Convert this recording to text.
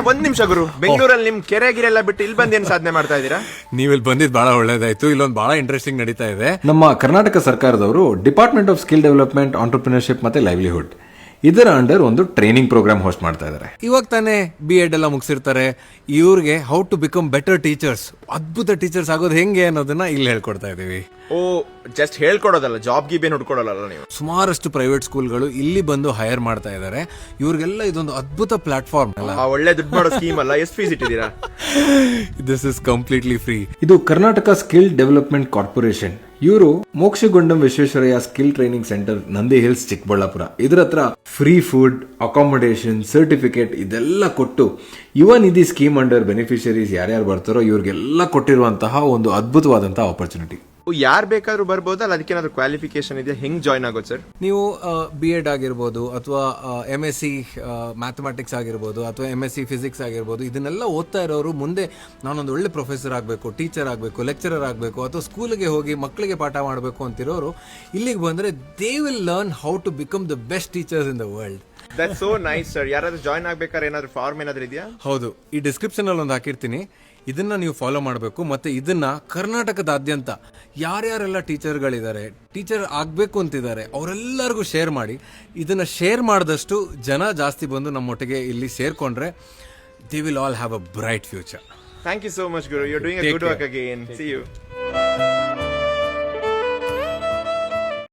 ಒಂದ್ ನಿಮಿಷ ಗುರು, ಬೆಂಗಳೂರಲ್ಲಿ ನಿಮ್ ಕೆರೆ ಗಿರೆಲ್ಲ ಬಿಟ್ಟು ಇಲ್ಲಿ ಬಂದು ಏನ್ ಸಾಧನೆ ಮಾಡ್ತಾ ಇದೀರಾ? ನೀವು ಇಲ್ಲಿ ಬಂದಿದ್ದು ಬಹಳ ಒಳ್ಳೇದಾಯ್ತು. ಇಲ್ಲೊಂದು ಬಹಳ ಇಂಟ್ರೆಸ್ಟಿಂಗ್ ನಡೀತಾ ಇದೆ. ನಮ್ಮ ಕರ್ನಾಟಕ ಸರ್ಕಾರದವರು department of skill development, entrepreneurship ಮತ್ತೆ ಲೈವ್ಲಿಹುಡ್ ಇದರ ಅಂಡರ್ ಒಂದು ಟ್ರೈನಿಂಗ್ ಪ್ರೋಗ್ರಾಮ್ ಹೋಸ್ಟ್ ಮಾಡ್ತಾ ಇದ್ದಾರೆ. ಇವಾಗ ತಾನೇ BEd ಎಲ್ಲ ಮುಗಿಸಿರ್ತಾರೆ. ಇವ್ರಿಗೆ how to become better teachers, ಅದ್ಭುತ ಟೀಚರ್ಸ್ ಆಗೋದು ಹೆಂಗೆ ಅನ್ನೋದನ್ನ ಇಲ್ಲಿ ಹೇಳ್ಕೊಡ್ತಾ ಇದೀವಿ. ಓ, ಜಸ್ಟ್ ಹೇಳ್ಕೊಡೋದಲ್ಲ, ಜಾಬ್ ಗೀಬ್ ಹುಡ್ಕೊಡೋಲ್ಲ ನೀವು? ಸುಮಾರಷ್ಟು ಪ್ರೈವೇಟ್ ಸ್ಕೂಲ್ಗಳು ಇಲ್ಲಿ ಬಂದು ಹೈರ್ ಮಾಡ್ತಾ ಇದ್ದಾರೆ. ಇವ್ರಿಗೆಲ್ಲ ಇದೊಂದು ಅದ್ಭುತ ಪ್ಲಾಟ್ಫಾರ್ಮ್. ಒಳ್ಳೆ ದುಡ್ಡು ಮಾಡೋ ಸ್ಕೀಮ್ ಅಲ್ಲ. ಎಷ್ಟು ಫೀಸ್ ಇಟ್ಟಿದ್ದೀರಾ? This is completely free. ಇದು ಕರ್ನಾಟಕ ಸ್ಕಿಲ್ ಡೆವಲಪ್ಮೆಂಟ್ ಕಾರ್ಪೊರೇಷನ್. ಇವರು Mokshagundam Visvesvaraya skill training centre, Nandi hills, Chikkaballapur. ಇದ್ರ ಹತ್ರ ಫ್ರೀ ಫುಡ್, ಅಕಾಮಡೇಷನ್, ಸರ್ಟಿಫಿಕೇಟ್ ಇದೆಲ್ಲ ಕೊಟ್ಟು ಯುವ ನಿಧಿ ಸ್ಕೀಮ್ ಅಂಡರ್ ಬೆನಿಫಿಷರೀಸ್ ಯಾರ್ಯಾರು ಬರ್ತಾರೋ ಇವ್ರಿಗೆಲ್ಲ ಕೊಟ್ಟಿರುವಂತಹ ಒಂದು ಅದ್ಭುತವಾದಂತಹ ಆಪರ್ಚುನಿಟಿ. ಯಾರು ಬೇಕಾದ್ರೂ ಬರ್ಬೋದಲ್ಲ? ಅದಕ್ಕೇನಾದ್ರು ಕ್ವಾಲಿಫಿಕೇಶನ್ ಇದೆಯಾ? ಹೆಂಗ್ ಜಾಯ್ನ್ ಆಗೋದು ಸರ್? ನೀವು BEd ಆಗಿರ್ಬೋದು, ಅಥವಾ MSc ಮ್ಯಾಥಮೆಟಿಕ್ಸ್ ಆಗಿರ್ಬೋದು, ಅಥವಾ MSc ಫಿಸಿಕ್ಸ್ ಆಗಿರ್ಬೋದು, ಇದನ್ನೆಲ್ಲ ಓದ್ತಾ ಇರೋರು ಮುಂದೆ ನಾನೊಂದು ಒಳ್ಳೆ ಪ್ರೊಫೆಸರ್ ಆಗಬೇಕು, ಟೀಚರ್ ಆಗಬೇಕು, ಲೆಕ್ಚರರ್ ಆಗಬೇಕು, ಅಥವಾ ಸ್ಕೂಲಿಗೆ ಹೋಗಿ ಮಕ್ಕಳಿಗೆ ಪಾಠ ಮಾಡಬೇಕು ಅಂತಿರೋರು ಇಲ್ಲಿಗೆ ಬಂದರೆ they will learn how to become the best teachers in the world. That's so nice sir. ಯಾರಾದ್ರೂ ಜಾಯ್ನ್ ಆಗ್ಬೇಕಾದ್ರೆ ಏನಾದ್ರು ಫಾರ್ಮ್ ಏನಾದ್ರು ಇದೆಯಾ? ಹೌದು, ಈ ಡಿಸ್ಕ್ರಿಪ್ಷನ್ ಅಲ್ಲಿ ಒಂದು ಹಾಕಿರ್ತೀನಿ. ಇದನ್ನ ನೀವು ಫಾಲೋ ಮಾಡಬೇಕು. ಮತ್ತೆ ಇದನ್ನ ಕರ್ನಾಟಕದಾದ್ಯಂತ ಯಾರ್ಯಾರೆಲ್ಲ ಟೀಚರ್ಗಳಿದ್ದಾರೆ, ಟೀಚರ್ ಆಗಬೇಕು ಅಂತಿದ್ದಾರೆ, ಅವರೆಲ್ಲರಿಗೂ ಶೇರ್ ಮಾಡಿ. ಇದನ್ನ ಶೇರ್ ಮಾಡಿದಷ್ಟು ಜನ ಜಾಸ್ತಿ ಬಂದು ನಮ್ಮೊಟ್ಟಿಗೆ ಇಲ್ಲಿ ಸೇರ್ಕೊಂಡ್ರೆ they will all have a bright future. Thank you so much, Guru. You're doing a good work again. See you.